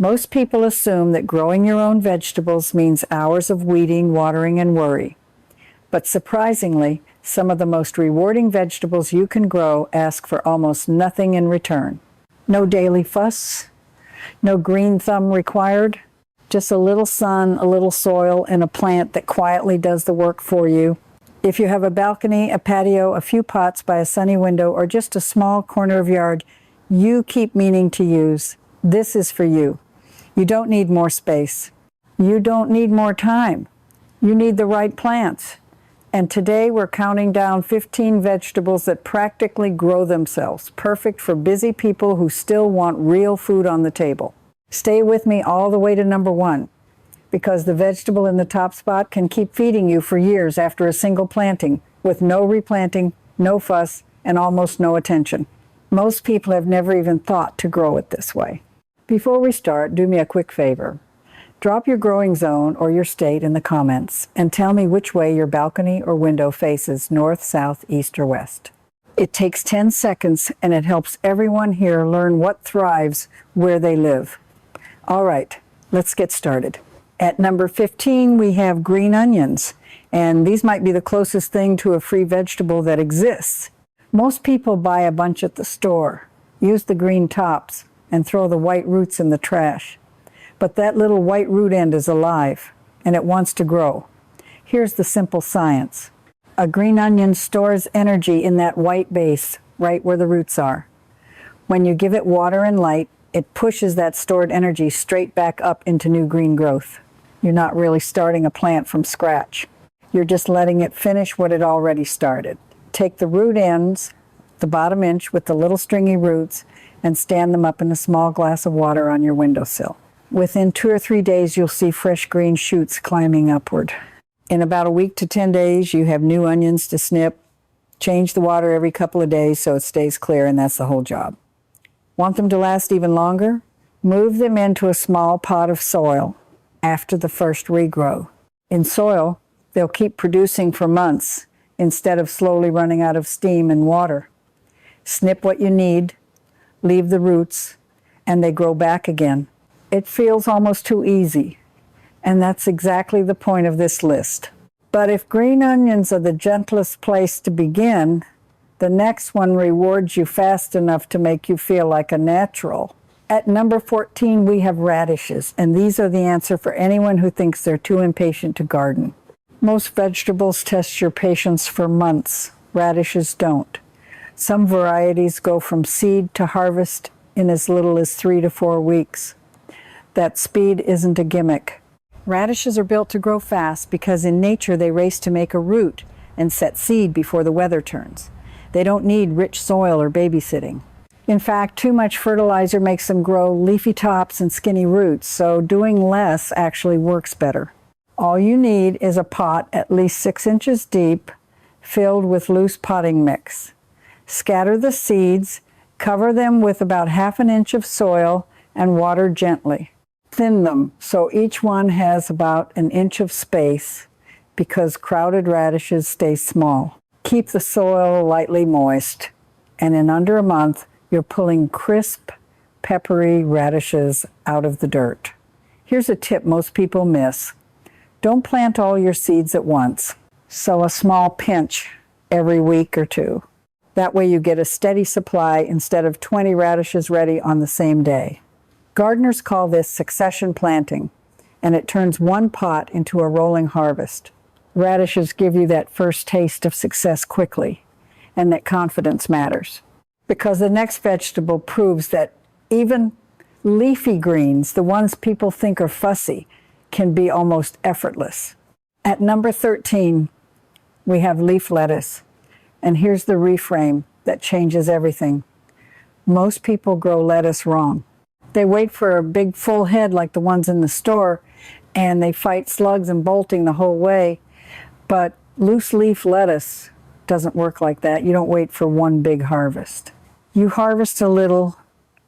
Most people assume that growing your own vegetables means hours of weeding, watering, and worry. But surprisingly, some of the most rewarding vegetables you can grow ask for almost nothing in return. No daily fuss, no green thumb required, just a little sun, a little soil, and a plant that quietly does the work for you. If you have a balcony, a patio, a few pots by a sunny window, or just a small corner of yard you keep meaning to use, this is for you. You don't need more space. You don't need more time. You need the right plants. And today we're counting down 15 vegetables that practically grow themselves, perfect for busy people who still want real food on the table. Stay with me all the way to number 1, because the vegetable in the top spot can keep feeding you for years after a single planting, with no replanting, no fuss, and almost no attention. Most people have never even thought to grow it this way. Before we start, do me a quick favor. Drop your growing zone or your state in the comments and tell me which way your balcony or window faces, north, south, east, or west. It takes 10 seconds and it helps everyone here learn what thrives where they live. All right, let's get started. At number 15, we have green onions, and these might be the closest thing to a free vegetable that exists. Most people buy a bunch at the store, use the green tops, and throw the white roots in the trash. But that little white root end is alive, and it wants to grow. Here's the simple science. A green onion stores energy in that white base, right where the roots are. When you give it water and light, it pushes that stored energy straight back up into new green growth. You're not really starting a plant from scratch. You're just letting it finish what it already started. Take the root ends, the bottom inch with the little stringy roots, and stand them up in a small glass of water on your windowsill. Within 2 or 3 days, you'll see fresh green shoots climbing upward. In about a week to 10 days, you have new onions to snip. Change the water every couple of days so it stays clear, and that's the whole job. Want them to last even longer? Move them into a small pot of soil after the first regrow. In soil, they'll keep producing for months instead of slowly running out of steam and water. Snip what you need, leave the roots, and they grow back again. It feels almost too easy, and that's exactly the point of this list. But if green onions are the gentlest place to begin, the next one rewards you fast enough to make you feel like a natural. At number 14, we have radishes, and these are the answer for anyone who thinks they're too impatient to garden. Most vegetables test your patience for months. Radishes don't. Some varieties go from seed to harvest in as little as 3 to 4 weeks. That speed isn't a gimmick. Radishes are built to grow fast because in nature they race to make a root and set seed before the weather turns. They don't need rich soil or babysitting. In fact, too much fertilizer makes them grow leafy tops and skinny roots, so doing less actually works better. All you need is a pot at least 6 inches deep, filled with loose potting mix. Scatter the seeds, cover them with about 1/2 inch of soil, and water gently. Thin them so each one has about 1 inch of space because crowded radishes stay small. Keep the soil lightly moist, and in under a month, you're pulling crisp, peppery radishes out of the dirt. Here's a tip most people miss. Don't plant all your seeds at once. Sow a small pinch every week or 2. That way you get a steady supply instead of 20 radishes ready on the same day. Gardeners call this succession planting, and it turns one pot into a rolling harvest. Radishes give you that first taste of success quickly, and that confidence matters. Because the next vegetable proves that even leafy greens, the ones people think are fussy, can be almost effortless. At number 13, we have leaf lettuce. And here's the reframe that changes everything. Most people grow lettuce wrong. They wait for a big full head like the ones in the store, and they fight slugs and bolting the whole way. But loose leaf lettuce doesn't work like that. You don't wait for one big harvest. You harvest a little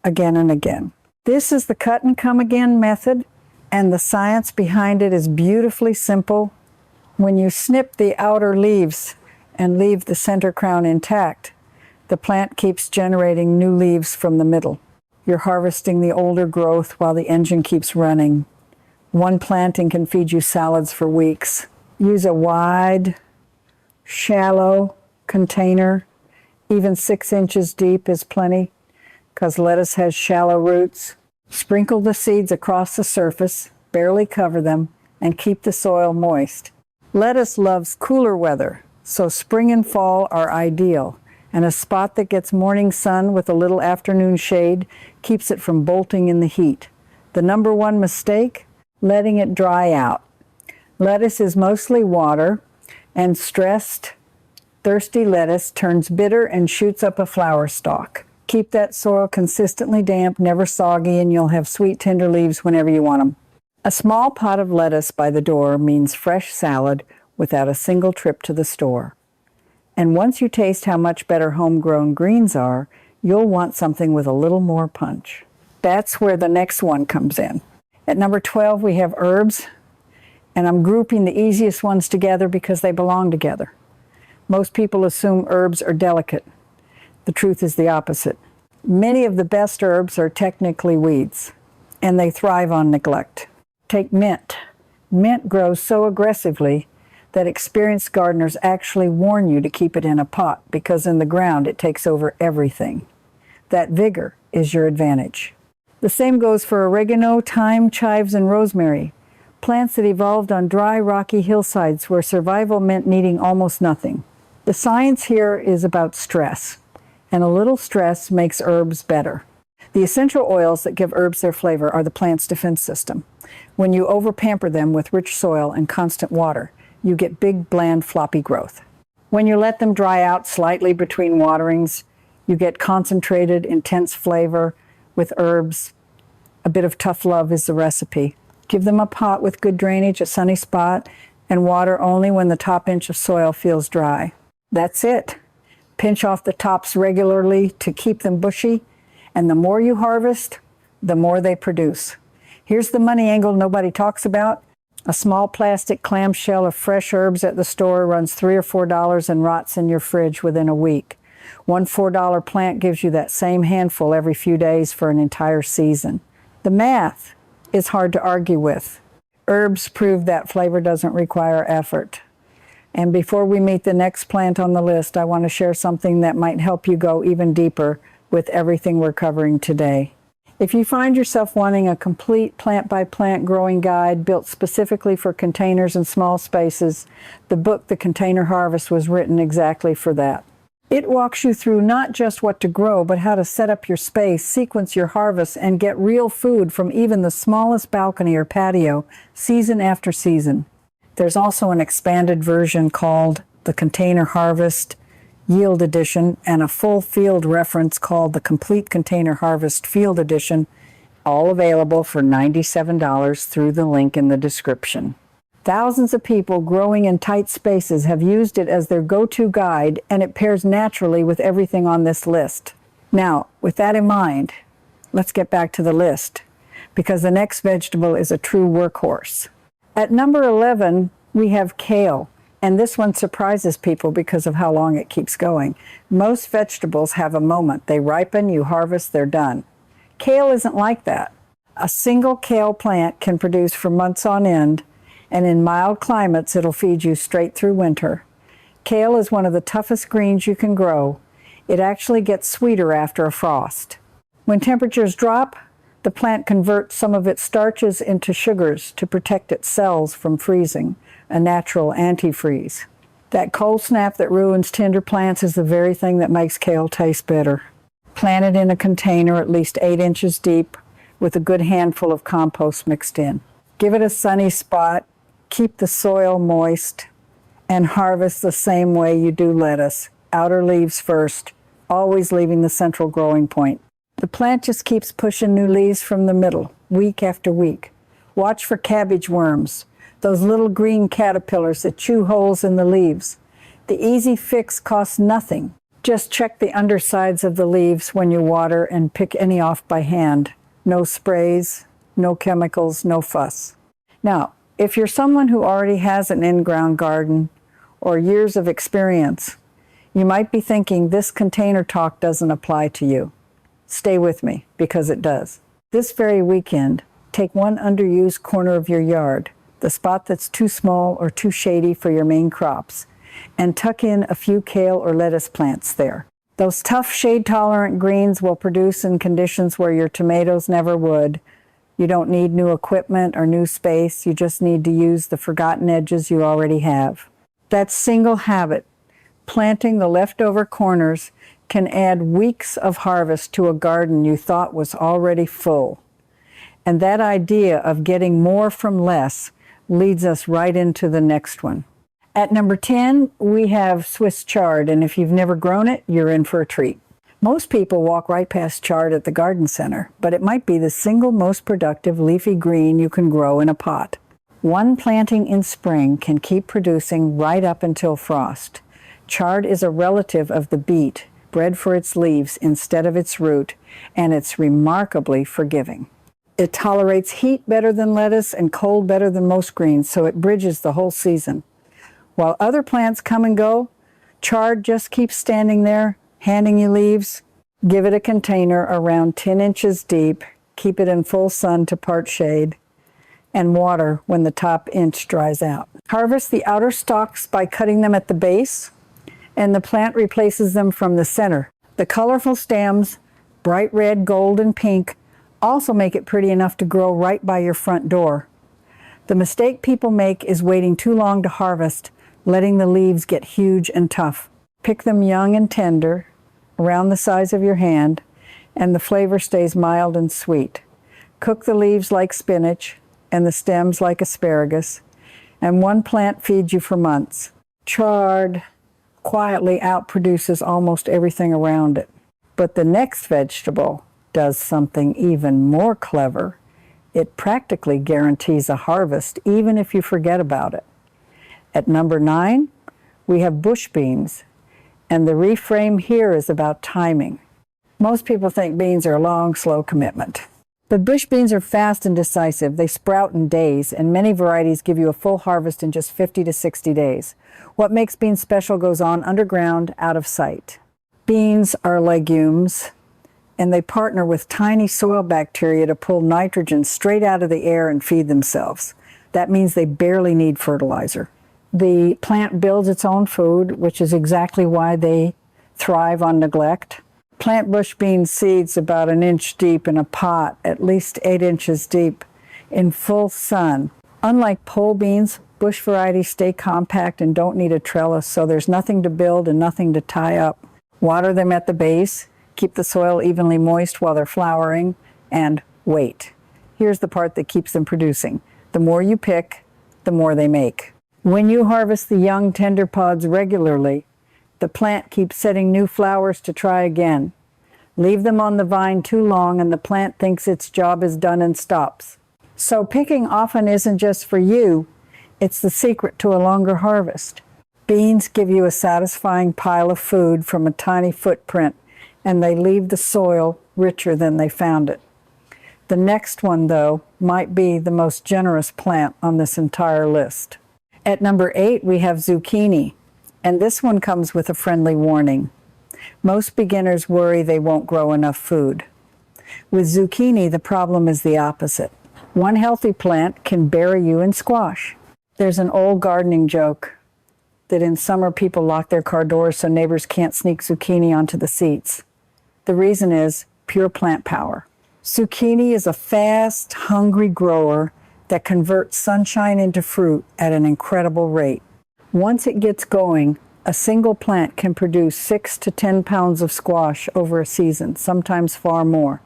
again and again. This is the cut and come again method, and the science behind it is beautifully simple. When you snip the outer leaves and leave the center crown intact, the plant keeps generating new leaves from the middle. You're harvesting the older growth while the engine keeps running. One planting can feed you salads for weeks. Use a wide, shallow container. Even 6 inches deep is plenty, because lettuce has shallow roots. Sprinkle the seeds across the surface, barely cover them, and keep the soil moist. Lettuce loves cooler weather, so spring and fall are ideal, and a spot that gets morning sun with a little afternoon shade keeps it from bolting in the heat. The number one mistake? Letting it dry out. Lettuce is mostly water, and stressed, thirsty lettuce turns bitter and shoots up a flower stalk. Keep that soil consistently damp, never soggy, and you'll have sweet, tender leaves whenever you want them. A small pot of lettuce by the door means fresh salad without a single trip to the store. And once you taste how much better homegrown greens are, you'll want something with a little more punch. That's where the next one comes in. At number 12, we have herbs, and I'm grouping the easiest ones together because they belong together. Most people assume herbs are delicate. The truth is the opposite. Many of the best herbs are technically weeds, and they thrive on neglect. Take mint. Mint grows so aggressively that experienced gardeners actually warn you to keep it in a pot, because in the ground it takes over everything. That vigor is your advantage. The same goes for oregano, thyme, chives, and rosemary, plants that evolved on dry, rocky hillsides where survival meant needing almost nothing. The science here is about stress, and a little stress makes herbs better. The essential oils that give herbs their flavor are the plant's defense system. When you over-pamper them with rich soil and constant water, you get big, bland, floppy growth. When you let them dry out slightly between waterings, you get concentrated, intense flavor with herbs. A bit of tough love is the recipe. Give them a pot with good drainage, a sunny spot, and water only when the top inch of soil feels dry. That's it. Pinch off the tops regularly to keep them bushy, and the more you harvest, the more they produce. Here's the money angle nobody talks about. A small plastic clamshell of fresh herbs at the store runs $3 or $4 and rots in your fridge within a week. One $4 plant gives you that same handful every few days for an entire season. The math is hard to argue with. Herbs prove that flavor doesn't require effort. And before we meet the next plant on the list, I want to share something that might help you go even deeper with everything we're covering today. If you find yourself wanting a complete plant-by-plant growing guide built specifically for containers and small spaces, the book, The Container Harvest, was written exactly for that. It walks you through not just what to grow, but how to set up your space, sequence your harvest, and get real food from even the smallest balcony or patio, season after season. There's also an expanded version called The Container Harvest Yield Edition and a full field reference called the Complete Container Harvest Field Edition, all available for $97 through the link in the description. Thousands of people growing in tight spaces have used it as their go-to guide, and it pairs naturally with everything on this list. Now, with that in mind, let's get back to the list, because the next vegetable is a true workhorse. At number 11, we have kale, and this one surprises people because of how long it keeps going. Most vegetables have a moment. They ripen, you harvest, they're done. Kale isn't like that. A single kale plant can produce for months on end, and in mild climates, it'll feed you straight through winter. Kale is one of the toughest greens you can grow. It actually gets sweeter after a frost. When temperatures drop, the plant converts some of its starches into sugars to protect its cells from freezing, a natural antifreeze. That cold snap that ruins tender plants is the very thing that makes kale taste bitter. Plant it in a container at least 8 inches deep with a good handful of compost mixed in. Give it a sunny spot, keep the soil moist, and harvest the same way you do lettuce. Outer leaves first, always leaving the central growing point. The plant just keeps pushing new leaves from the middle, week after week. Watch for cabbage worms, those little green caterpillars that chew holes in the leaves. The easy fix costs nothing. Just check the undersides of the leaves when you water and pick any off by hand. No sprays, no chemicals, no fuss. Now, if you're someone who already has an in-ground garden or years of experience, you might be thinking this container talk doesn't apply to you. Stay with me, because it does. This very weekend, take one underused corner of your yard, the spot that's too small or too shady for your main crops, and tuck in a few kale or lettuce plants there. Those tough, shade-tolerant greens will produce in conditions where your tomatoes never would. You don't need new equipment or new space. You just need to use the forgotten edges you already have. That single habit, planting the leftover corners, can add weeks of harvest to a garden you thought was already full. And that idea of getting more from less leads us right into the next one. At number 10, we have Swiss chard, and if you've never grown it, you're in for a treat. Most people walk right past chard at the garden center, but it might be the single most productive leafy green you can grow in a pot. One planting in spring can keep producing right up until frost. Chard is a relative of the beet, bred for its leaves instead of its root, and it's remarkably forgiving. It tolerates heat better than lettuce and cold better than most greens, so it bridges the whole season. While other plants come and go, chard just keeps standing there, handing you leaves. Give it a container around 10 inches deep, keep it in full sun to part shade, and water when the top inch dries out. Harvest the outer stalks by cutting them at the base, and the plant replaces them from the center. The colorful stems, bright red, gold, and pink, also make it pretty enough to grow right by your front door. The mistake people make is waiting too long to harvest, letting the leaves get huge and tough. Pick them young and tender, around the size of your hand, and the flavor stays mild and sweet. Cook the leaves like spinach and the stems like asparagus, and one plant feeds you for months. Chard quietly outproduces almost everything around it. But the next vegetable does something even more clever. It practically guarantees a harvest, even if you forget about it. At number 9, we have bush beans, and the reframe here is about timing. Most people think beans are a long, slow commitment. But bush beans are fast and decisive. They sprout in days, and many varieties give you a full harvest in just 50 to 60 days. What makes beans special goes on underground, out of sight. Beans are legumes, and they partner with tiny soil bacteria to pull nitrogen straight out of the air and feed themselves. That means they barely need fertilizer. The plant builds its own food, which is exactly why they thrive on neglect. Plant bush bean seeds about 1 inch deep in a pot, at least 8 inches deep, in full sun. Unlike pole beans, bush varieties stay compact and don't need a trellis, so there's nothing to build and nothing to tie up. Water them at the base, keep the soil evenly moist while they're flowering, and wait. Here's the part that keeps them producing. The more you pick, the more they make. When you harvest the young tender pods regularly, the plant keeps setting new flowers to try again. Leave them on the vine too long and the plant thinks its job is done and stops. So picking often isn't just for you, it's the secret to a longer harvest. Beans give you a satisfying pile of food from a tiny footprint, and they leave the soil richer than they found it. The next one, though, might be the most generous plant on this entire list. At number 8, we have zucchini, and this one comes with a friendly warning. Most beginners worry they won't grow enough food. With zucchini, the problem is the opposite. One healthy plant can bury you in squash. There's an old gardening joke that in summer people lock their car doors so neighbors can't sneak zucchini onto the seats. The reason is pure plant power. Zucchini is a fast, hungry grower that converts sunshine into fruit at an incredible rate. Once it gets going, a single plant can produce 6 to 10 pounds of squash over a season, sometimes far more.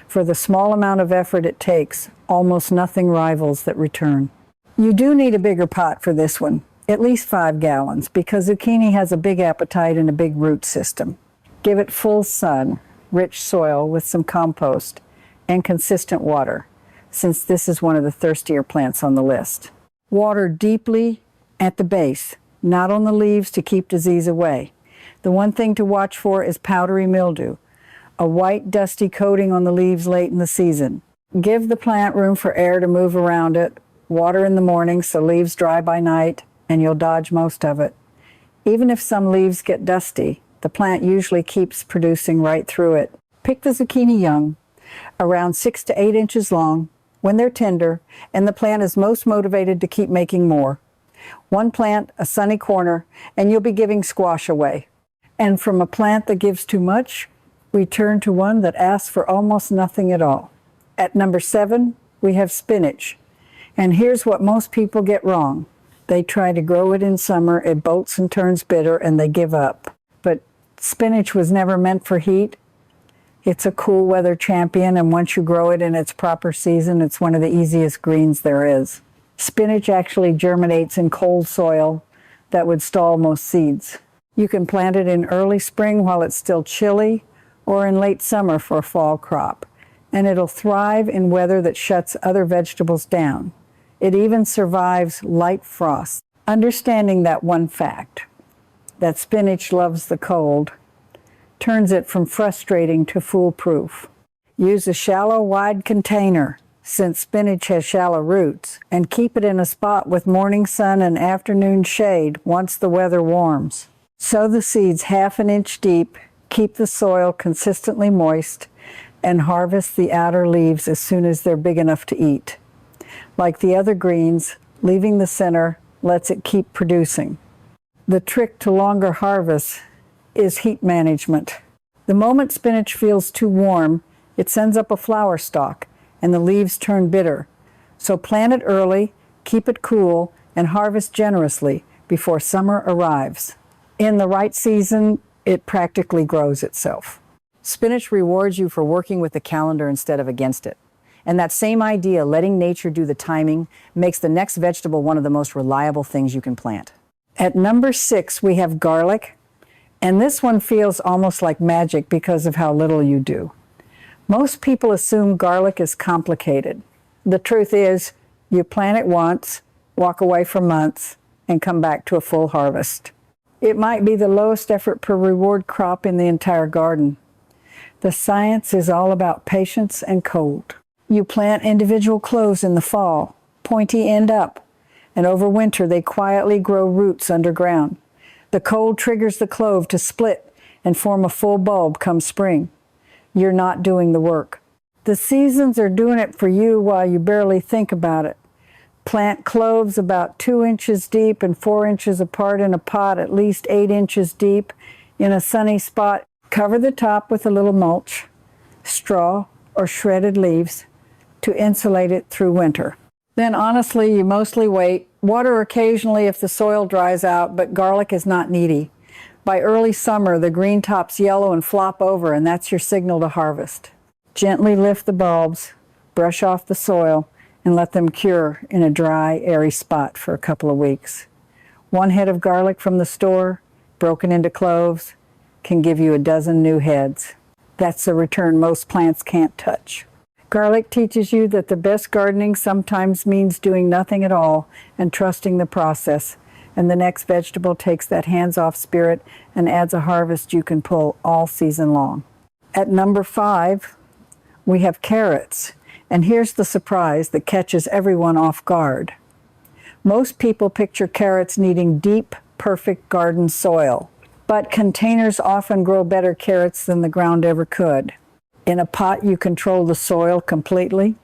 For the small amount of effort it takes, almost nothing rivals that return. You do need a bigger pot for this one, at least 5 gallons, because zucchini has a big appetite and a big root system. Give it full sun, rich soil with some compost, and consistent water, since this is one of the thirstier plants on the list. Water deeply at the base, not on the leaves to keep disease away. The one thing to watch for is powdery mildew, a white dusty coating on the leaves late in the season. Give the plant room for air to move around it, water in the morning so leaves dry by night, and you'll dodge most of it. Even if some leaves get dusty, the plant usually keeps producing right through it. Pick the zucchini young, around 6 to 8 inches long, when they're tender, and the plant is most motivated to keep making more. One plant, a sunny corner, and you'll be giving squash away. And from a plant that gives too much, we turn to one that asks for almost nothing at all. At number 7, we have spinach. And here's what most people get wrong. They try to grow it in summer, it bolts and turns bitter, and they give up. But spinach was never meant for heat. It's a cool weather champion, and once you grow it in its proper season, it's one of the easiest greens there is. Spinach actually germinates in cold soil that would stall most seeds. You can plant it in early spring while it's still chilly, or in late summer for a fall crop. And it'll thrive in weather that shuts other vegetables down. It even survives light frost. Understanding that one fact, that spinach loves the cold, turns it from frustrating to foolproof. Use a shallow, wide container, since spinach has shallow roots, and keep it in a spot with morning sun and afternoon shade once the weather warms. Sow the seeds 1/2 inch deep, keep the soil consistently moist, and harvest the outer leaves as soon as they're big enough to eat. Like the other greens, leaving the center lets it keep producing. The trick to longer harvests is heat management. The moment spinach feels too warm, it sends up a flower stalk, and the leaves turn bitter. So plant it early, keep it cool, and harvest generously before summer arrives. In the right season, it practically grows itself. Spinach rewards you for working with the calendar instead of against it. And that same idea, letting nature do the timing, makes the next vegetable one of the most reliable things you can plant. At number 6, we have garlic, and this one feels almost like magic because of how little you do. Most people assume garlic is complicated. The truth is, you plant it once, walk away for months, and come back to a full harvest. It might be the lowest effort per reward crop in the entire garden. The science is all about patience and cold. You plant individual cloves in the fall, pointy end up, and over winter they quietly grow roots underground. The cold triggers the clove to split and form a full bulb come spring. You're not doing the work. The seasons are doing it for you while you barely think about it. Plant cloves about 2 inches deep and 4 inches apart in a pot at least 8 inches deep in a sunny spot. Cover the top with a little mulch, straw, or shredded leaves to insulate it through winter. Then honestly, you mostly wait. Water occasionally if the soil dries out, but garlic is not needy. By early summer, the green tops yellow and flop over, and that's your signal to harvest. Gently lift the bulbs, brush off the soil, and let them cure in a dry, airy spot for a couple of weeks. 1 head of garlic from the store, broken into cloves, can give you a dozen new heads. That's the return most plants can't touch. Garlic teaches you that the best gardening sometimes means doing nothing at all and trusting the process. And the next vegetable takes that hands-off spirit and adds a harvest you can pull all season long. At number 5, we have carrots. And here's the surprise that catches everyone off guard. Most people picture carrots needing deep, perfect garden soil. But containers often grow better carrots than the ground ever could. In a pot, you control the soil completely,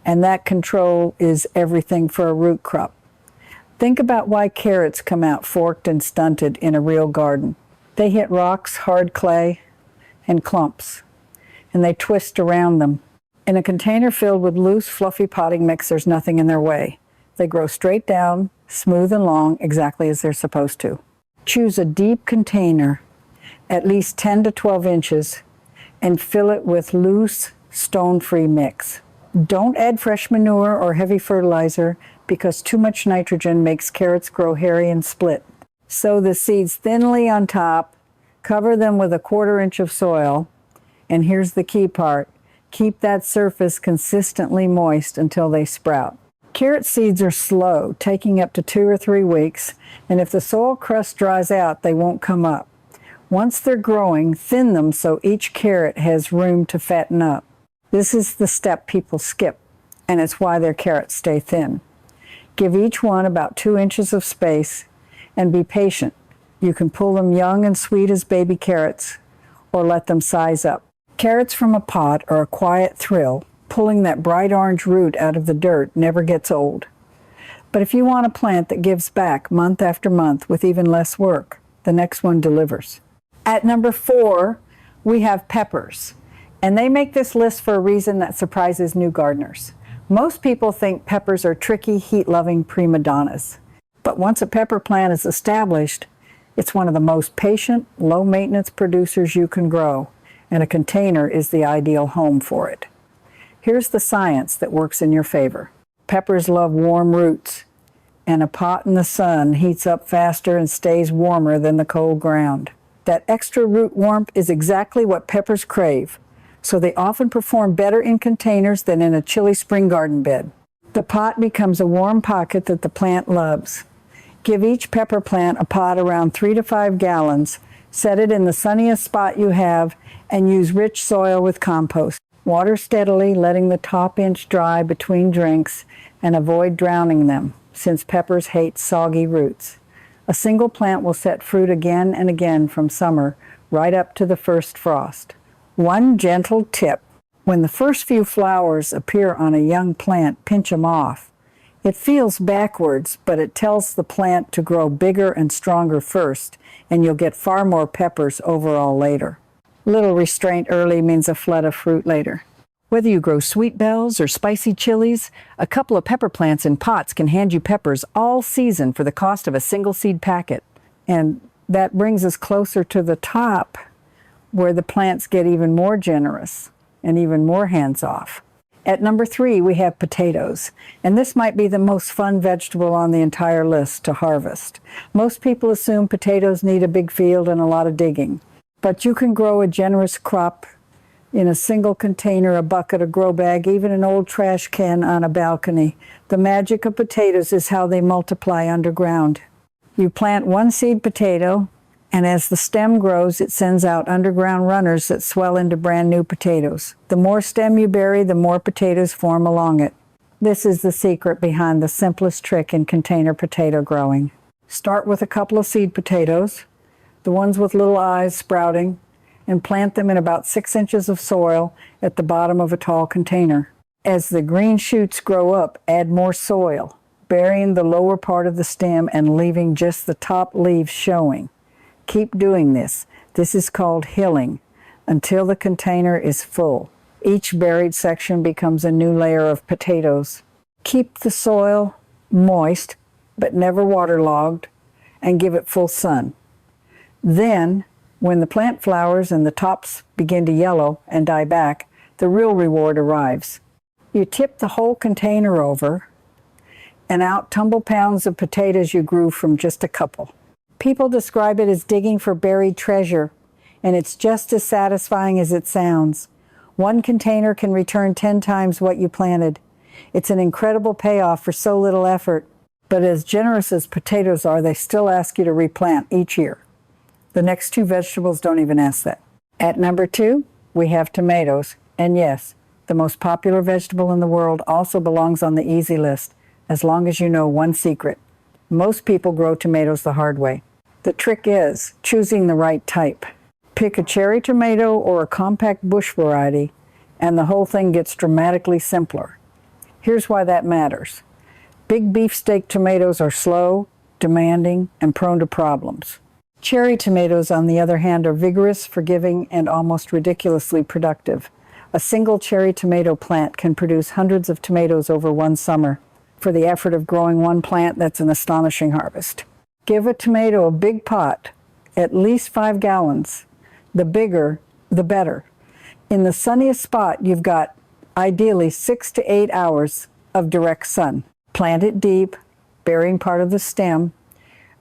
and that control is everything for a root crop. Think about why carrots come out forked and stunted in a real garden. They hit rocks, hard clay, and clumps, and they twist around them. In a container filled with loose, fluffy potting mix, there's nothing in their way. They grow straight down, smooth and long, exactly as they're supposed to. Choose a deep container, at least 10 to 12 inches, and fill it with loose, stone-free mix. Don't add fresh manure or heavy fertilizer because too much nitrogen makes carrots grow hairy and split. Sow the seeds thinly on top, cover them with a 1/4 inch of soil, and here's the key part. Keep that surface consistently moist until they sprout. Carrot seeds are slow, taking up to 2 or 3 weeks, and if the soil crust dries out, they won't come up. Once they're growing, thin them so each carrot has room to fatten up. This is the step people skip, and it's why their carrots stay thin. Give each one about 2 inches of space, and be patient. You can pull them young and sweet as baby carrots, or let them size up. Carrots from a pot are a quiet thrill. Pulling that bright orange root out of the dirt never gets old. But if you want a plant that gives back month after month with even less work, the next one delivers. At number 4, we have peppers. And they make this list for a reason that surprises new gardeners. Most people think peppers are tricky, heat-loving prima donnas. But once a pepper plant is established, it's one of the most patient, low-maintenance producers you can grow, and a container is the ideal home for it. Here's the science that works in your favor. Peppers love warm roots, and a pot in the sun heats up faster and stays warmer than the cold ground. That extra root warmth is exactly what peppers crave, so they often perform better in containers than in a chilly spring garden bed. The pot becomes a warm pocket that the plant loves. Give each pepper plant a pot around 3 to 5 gallons, set it in the sunniest spot you have, and use rich soil with compost. Water steadily, letting the top inch dry between drinks, and avoid drowning them, since peppers hate soggy roots. A single plant will set fruit again and again from summer right up to the first frost. One gentle tip: when the first few flowers appear on a young plant, pinch them off. It feels backwards, but it tells the plant to grow bigger and stronger first, and you'll get far more peppers overall later. Little restraint early means a flood of fruit later. Whether you grow sweet bells or spicy chilies, a couple of pepper plants in pots can hand you peppers all season for the cost of a single seed packet. And that brings us closer to the top, where the plants get even more generous and even more hands-off. At number 3, we have potatoes, and this might be the most fun vegetable on the entire list to harvest. Most people assume potatoes need a big field and a lot of digging. But you can grow a generous crop in a single container, a bucket, a grow bag, even an old trash can on a balcony. The magic of potatoes is how they multiply underground. You plant one seed potato, and as the stem grows, it sends out underground runners that swell into brand new potatoes. The more stem you bury, the more potatoes form along it. This is the secret behind the simplest trick in container potato growing. Start with a couple of seed potatoes, the ones with little eyes sprouting, and plant them in about 6 inches of soil at the bottom of a tall container. As the green shoots grow up, add more soil, burying the lower part of the stem and leaving just the top leaves showing. Keep doing this. This is called hilling, until the container is full. Each buried section becomes a new layer of potatoes. Keep the soil moist, but never waterlogged, and give it full sun. Then, when the plant flowers and the tops begin to yellow and die back, the real reward arrives. You tip the whole container over, and out tumble pounds of potatoes you grew from just a couple. People describe it as digging for buried treasure, and it's just as satisfying as it sounds. One container can return 10 times what you planted. It's an incredible payoff for so little effort. But as generous as potatoes are, they still ask you to replant each year. The next 2 vegetables don't even ask that. At number 2, we have tomatoes. And yes, the most popular vegetable in the world also belongs on the easy list, as long as you know one secret. Most people grow tomatoes the hard way. The trick is choosing the right type. Pick a cherry tomato or a compact bush variety, and the whole thing gets dramatically simpler. Here's why that matters. Big beefsteak tomatoes are slow, demanding, and prone to problems. Cherry tomatoes, on the other hand, are vigorous, forgiving, and almost ridiculously productive. A single cherry tomato plant can produce hundreds of tomatoes over one summer. For the effort of growing one plant, that's an astonishing harvest. Give a tomato a big pot, at least 5 gallons. The bigger, the better. In the sunniest spot, you've got ideally 6 to 8 hours of direct sun. Plant it deep, burying part of the stem,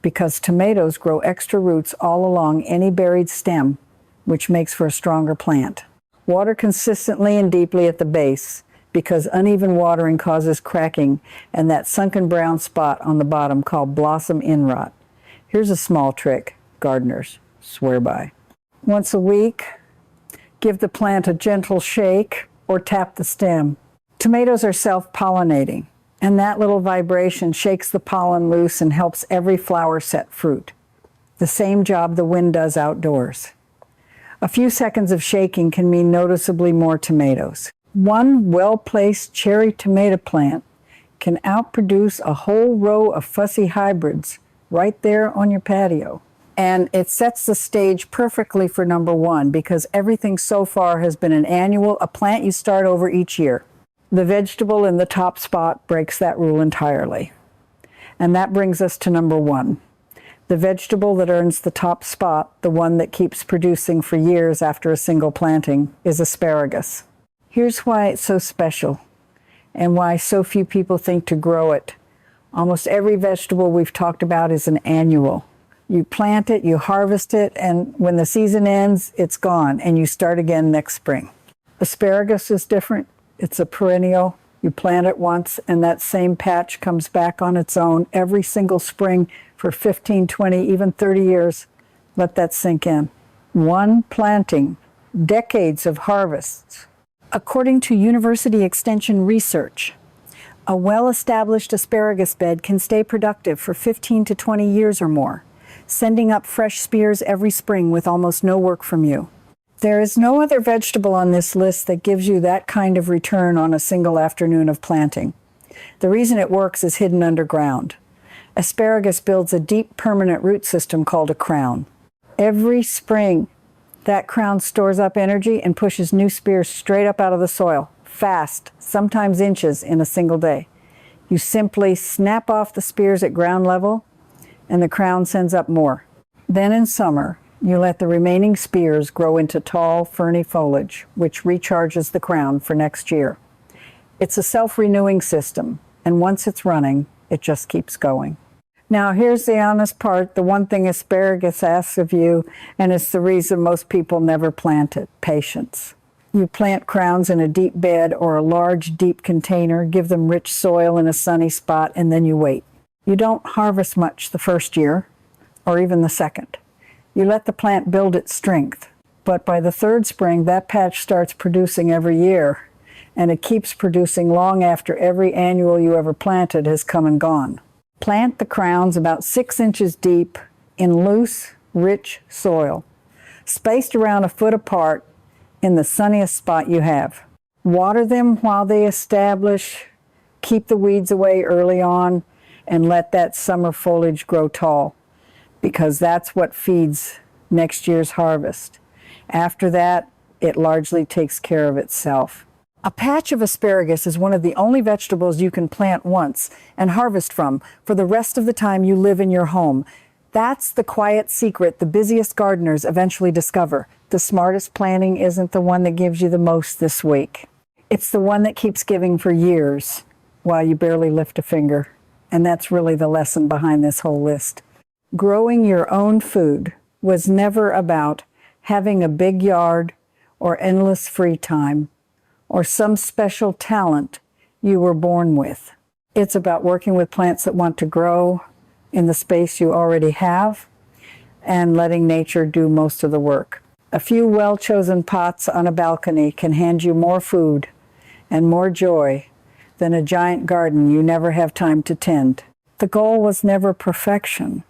because tomatoes grow extra roots all along any buried stem, which makes for a stronger plant. Water consistently and deeply at the base, because uneven watering causes cracking and that sunken brown spot on the bottom called blossom inrot. Here's a small trick gardeners swear by. Once a week, give the plant a gentle shake or tap the stem. Tomatoes are self-pollinating, and that little vibration shakes the pollen loose and helps every flower set fruit. The same job the wind does outdoors. A few seconds of shaking can mean noticeably more tomatoes. One well-placed cherry tomato plant can outproduce a whole row of fussy hybrids right there on your patio. And it sets the stage perfectly for number one, because everything so far has been a plant you start over each year. The vegetable in the top spot breaks that rule entirely. And that brings us to number one. The vegetable that earns the top spot, the one that keeps producing for years after a single planting, is asparagus. Here's why it's so special and why so few people think to grow it. Almost every vegetable we've talked about is an annual. You plant it, you harvest it, and when the season ends, it's gone, and you start again next spring. Asparagus is different. It's a perennial. You plant it once, and that same patch comes back on its own every single spring for 15, 20, even 30 years. Let that sink in. One planting, decades of harvests. According to University Extension research, a well-established asparagus bed can stay productive for 15 to 20 years or more, sending up fresh spears every spring with almost no work from you. There is no other vegetable on this list that gives you that kind of return on a single afternoon of planting. The reason it works is hidden underground. Asparagus builds a deep permanent root system called a crown. Every spring, that crown stores up energy and pushes new spears straight up out of the soil, fast, sometimes inches in a single day. You simply snap off the spears at ground level, and the crown sends up more. Then in summer, you let the remaining spears grow into tall, ferny foliage, which recharges the crown for next year. It's a self-renewing system, and once it's running, it just keeps going. Now, here's the honest part, the one thing asparagus asks of you, and it's the reason most people never plant it: patience. You plant crowns in a deep bed or a large, deep container, give them rich soil in a sunny spot, and then you wait. You don't harvest much the first year, or even the second. You let the plant build its strength. But by the third spring, that patch starts producing every year, and it keeps producing long after every annual you ever planted has come and gone. Plant the crowns about 6 inches deep in loose, rich soil, spaced around a foot apart in the sunniest spot you have. Water them while they establish, keep the weeds away early on, and let that summer foliage grow tall, because that's what feeds next year's harvest. After that, it largely takes care of itself. A patch of asparagus is one of the only vegetables you can plant once and harvest from for the rest of the time you live in your home. That's the quiet secret the busiest gardeners eventually discover. The smartest planting isn't the one that gives you the most this week. It's the one that keeps giving for years while you barely lift a finger. And that's really the lesson behind this whole list. Growing your own food was never about having a big yard or endless free time or some special talent you were born with. It's about working with plants that want to grow in the space you already have and letting nature do most of the work. A few well-chosen pots on a balcony can hand you more food and more joy than a giant garden you never have time to tend. The goal was never perfection.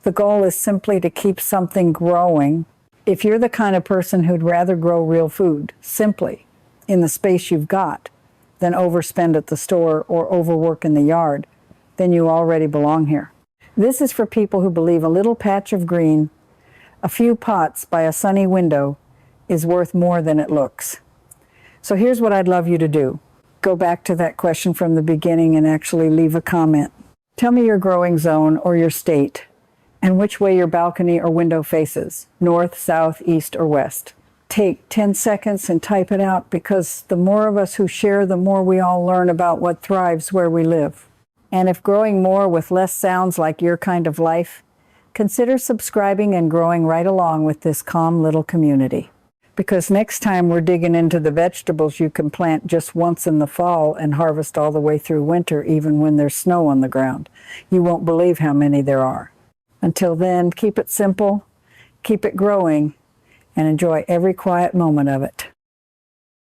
The goal is simply to keep something growing. If you're the kind of person who'd rather grow real food, simply, in the space you've got, than overspend at the store or overwork in the yard, then you already belong here. This is for people who believe a little patch of green, a few pots by a sunny window, is worth more than it looks. So here's what I'd love you to do. Go back to that question from the beginning and actually leave a comment. Tell me your growing zone or your state, and which way your balcony or window faces, north, south, east, or west. Take 10 seconds and type it out, because the more of us who share, the more we all learn about what thrives where we live. And if growing more with less sounds like your kind of life, consider subscribing and growing right along with this calm little community. Because next time we're digging into the vegetables you can plant just once in the fall and harvest all the way through winter, even when there's snow on the ground. You won't believe how many there are. Until then, keep it simple, keep it growing, and enjoy every quiet moment of it.